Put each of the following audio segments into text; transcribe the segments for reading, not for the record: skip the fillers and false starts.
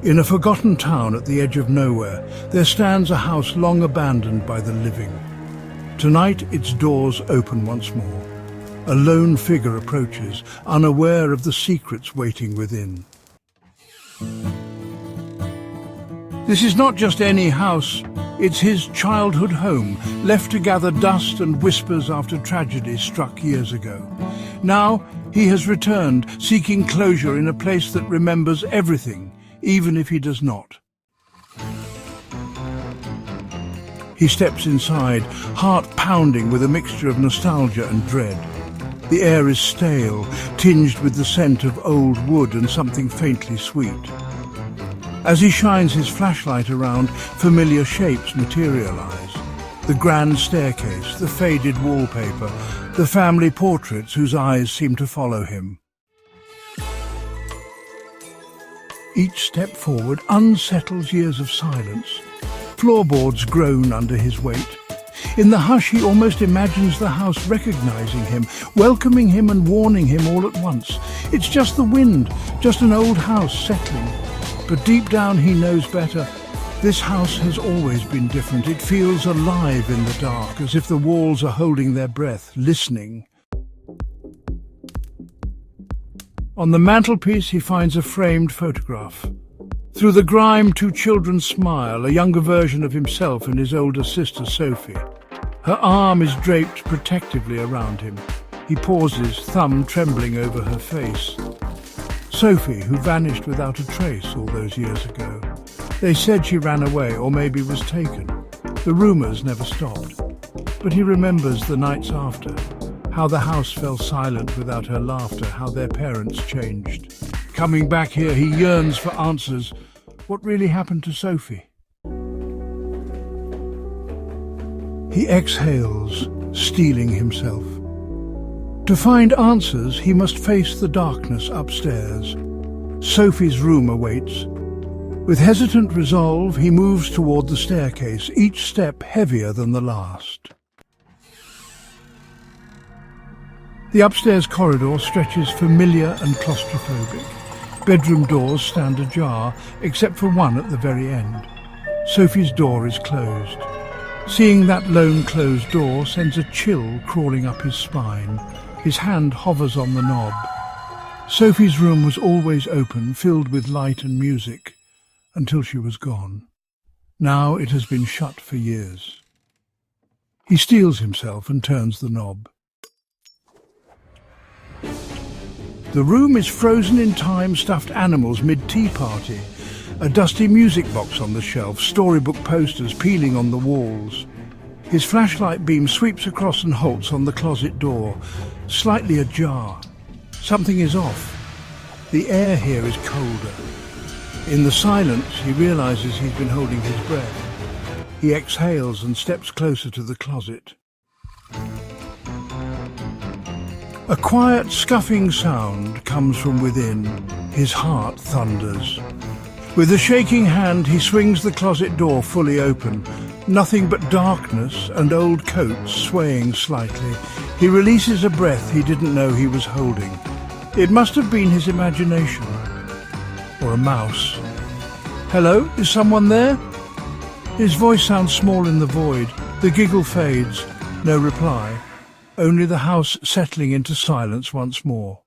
In a forgotten town at the edge of nowhere, there stands a house long abandoned by the living. Tonight, its doors open once more. A lone figure approaches, unaware of the secrets waiting within. This is not just any house, it's his childhood home, left to gather dust and whispers after tragedy struck years ago. Now, he has returned, seeking closure in a place that remembers everything, even if he does not. He steps inside, heart pounding with a mixture of nostalgia and dread. The air is stale, tinged with the scent of old wood and something faintly sweet. As he shines his flashlight around, familiar shapes materialize. The grand staircase, the faded wallpaper, the family portraits whose eyes seem to follow him. Each step forward unsettles years of silence. Floorboards groan under his weight. In the hush, he almost imagines the house recognizing him, welcoming him and warning him all at once. It's just the wind, just an old house settling. But deep down he knows better. This house has always been different. It feels alive in the dark, as if the walls are holding their breath, listening. On the mantelpiece he finds a framed photograph. Through the grime, two children smile, a younger version of himself and his older sister Sophie. Her arm is draped protectively around him. He pauses, thumb trembling over her face. Sophie, who vanished without a trace all those years ago. They said she ran away or maybe was taken. The rumours never stopped. But he remembers the nights after, how the house fell silent without her laughter, how their parents changed. Coming back here, he yearns for answers. What really happened to Sophie? He exhales, steeling himself. To find answers, he must face the darkness upstairs. Sophie's room awaits. With hesitant resolve, he moves toward the staircase, each step heavier than the last. The upstairs corridor stretches familiar and claustrophobic. Bedroom doors stand ajar, except for one at the very end. Sophie's door is closed. Seeing that lone closed door sends a chill crawling up his spine. His hand hovers on the knob. Sophie's room was always open, filled with light and music, until she was gone. Now it has been shut for years. He steels himself and turns the knob. The room is frozen in time, stuffed animals mid-tea party. A dusty music box on the shelf, storybook posters peeling on the walls. His flashlight beam sweeps across and halts on the closet door, slightly ajar. Something is off. The air here is colder. In the silence, he realizes he's been holding his breath. He exhales and steps closer to the closet. A quiet, scuffing sound comes from within. His heart thunders. With a shaking hand, he swings the closet door fully open. Nothing but darkness and old coats swaying slightly. He releases a breath he didn't know he was holding. It must have been his imagination. Or a mouse. Hello? Is someone there? His voice sounds small in the void. The giggle fades. No reply. Only the house settling into silence once more.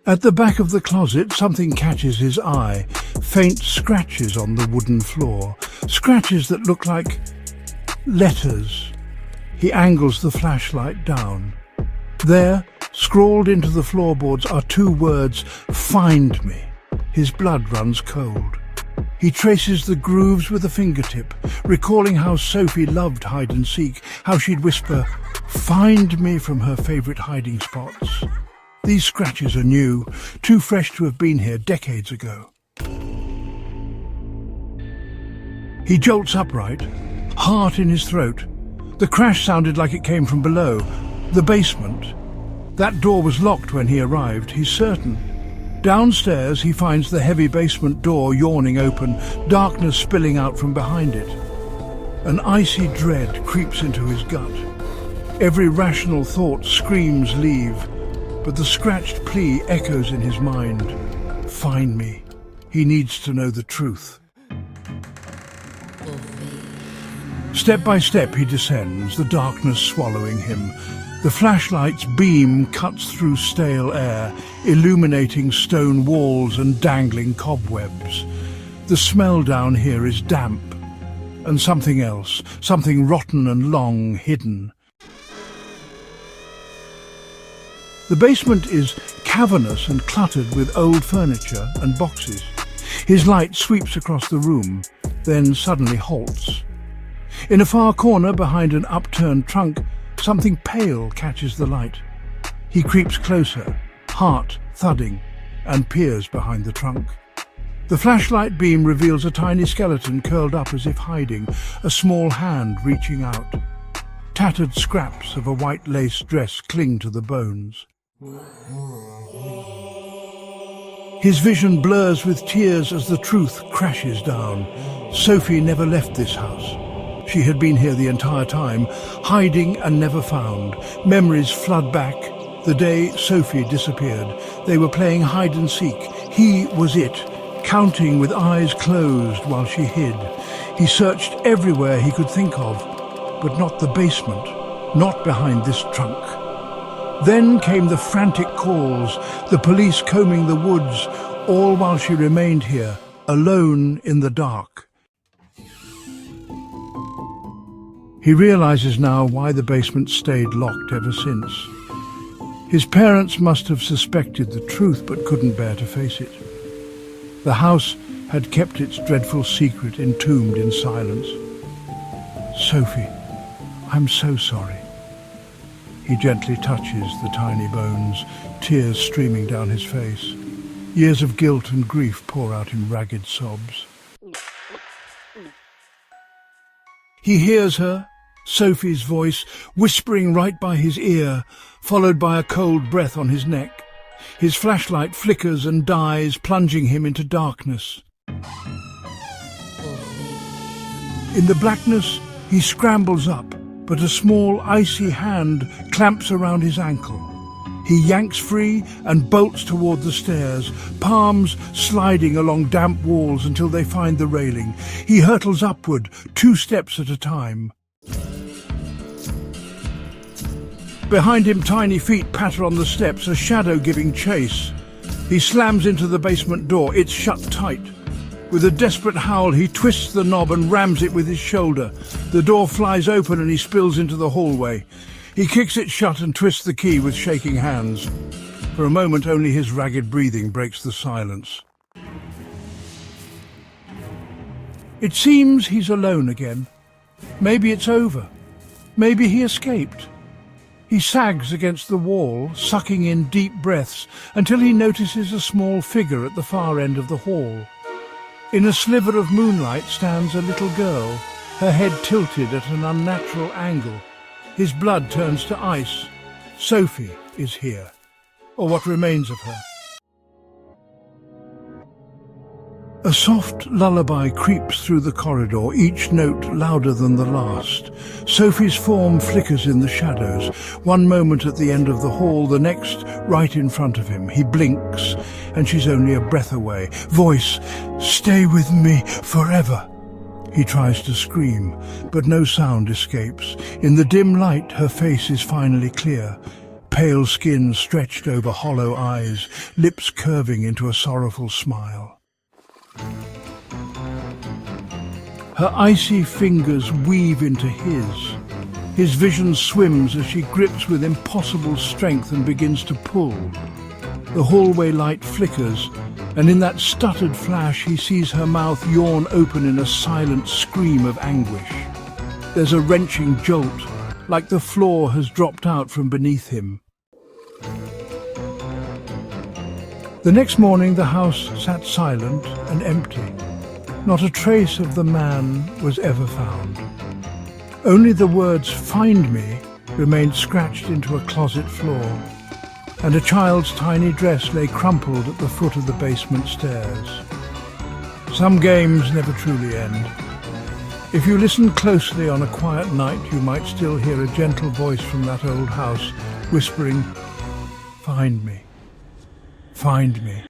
At the back of the closet, something catches his eye. Faint scratches on the wooden floor. Scratches that look like letters. He angles the flashlight down. There, scrawled into the floorboards, are two words, "Find me." His blood runs cold. He traces the grooves with a fingertip, recalling how Sophie loved hide-and-seek, how she'd whisper, "Find me," from her favourite hiding spots. These scratches are new, too fresh to have been here decades ago. He jolts upright, heart in his throat. The crash sounded like it came from below, the basement. That door was locked when he arrived, he's certain. Downstairs, he finds the heavy basement door yawning open, darkness spilling out from behind it. An icy dread creeps into his gut. Every rational thought screams leave, but the scratched plea echoes in his mind. Find me. He needs to know the truth. Step by step he descends, the darkness swallowing him. The flashlight's beam cuts through stale air, illuminating stone walls and dangling cobwebs. The smell down here is damp, and something else, something rotten and long hidden. The basement is cavernous and cluttered with old furniture and boxes. His light sweeps across the room, then suddenly halts. In a far corner behind an upturned trunk, something pale catches the light. He creeps closer, heart thudding, and peers behind the trunk. The flashlight beam reveals a tiny skeleton curled up as if hiding, a small hand reaching out. Tattered scraps of a white lace dress cling to the bones. His vision blurs with tears as the truth crashes down. Sophie never left this house. She had been here the entire time, hiding and never found. Memories flood back. The day Sophie disappeared, they were playing hide and seek. He was it, counting with eyes closed while she hid. He searched everywhere he could think of, but not the basement, not behind this trunk. Then came the frantic calls, the police combing the woods, all while she remained here, alone in the dark. He realizes now why the basement stayed locked ever since. His parents must have suspected the truth but couldn't bear to face it. The house had kept its dreadful secret entombed in silence. Sophie, I'm so sorry. He gently touches the tiny bones, tears streaming down his face. Years of guilt and grief pour out in ragged sobs. He hears her, Sophie's voice, whispering right by his ear, followed by a cold breath on his neck. His flashlight flickers and dies, plunging him into darkness. In the blackness, he scrambles up, but a small, icy hand clamps around his ankle. He yanks free and bolts toward the stairs, palms sliding along damp walls until they find the railing. He hurtles upward, 2 steps at a time. Behind him, tiny feet patter on the steps, a shadow giving chase. He slams into the basement door. It's shut tight. With a desperate howl, he twists the knob and rams it with his shoulder. The door flies open and he spills into the hallway. He kicks it shut and twists the key with shaking hands. For a moment, only his ragged breathing breaks the silence. It seems he's alone again. Maybe it's over. Maybe he escaped. He sags against the wall, sucking in deep breaths, until he notices a small figure at the far end of the hall. In a sliver of moonlight stands a little girl, her head tilted at an unnatural angle. His blood turns to ice. Sophie is here, or what remains of her. A soft lullaby creeps through the corridor, each note louder than the last. Sophie's form flickers in the shadows, one moment at the end of the hall, the next right in front of him. He blinks, and she's only a breath away. Voice, stay with me forever. He tries to scream, but no sound escapes. In the dim light, her face is finally clear. Pale skin stretched over hollow eyes, lips curving into a sorrowful smile. Her icy fingers weave into his. His vision swims as she grips with impossible strength and begins to pull. The hallway light flickers, and in that stuttered flash he sees her mouth yawn open in a silent scream of anguish. There's a wrenching jolt, like the floor has dropped out from beneath him. The next morning the house sat silent and empty. Not a trace of the man was ever found. Only the words, "Find me," remained scratched into a closet floor, and a child's tiny dress lay crumpled at the foot of the basement stairs. Some games never truly end. If you listen closely on a quiet night, you might still hear a gentle voice from that old house whispering, "Find me. Find me."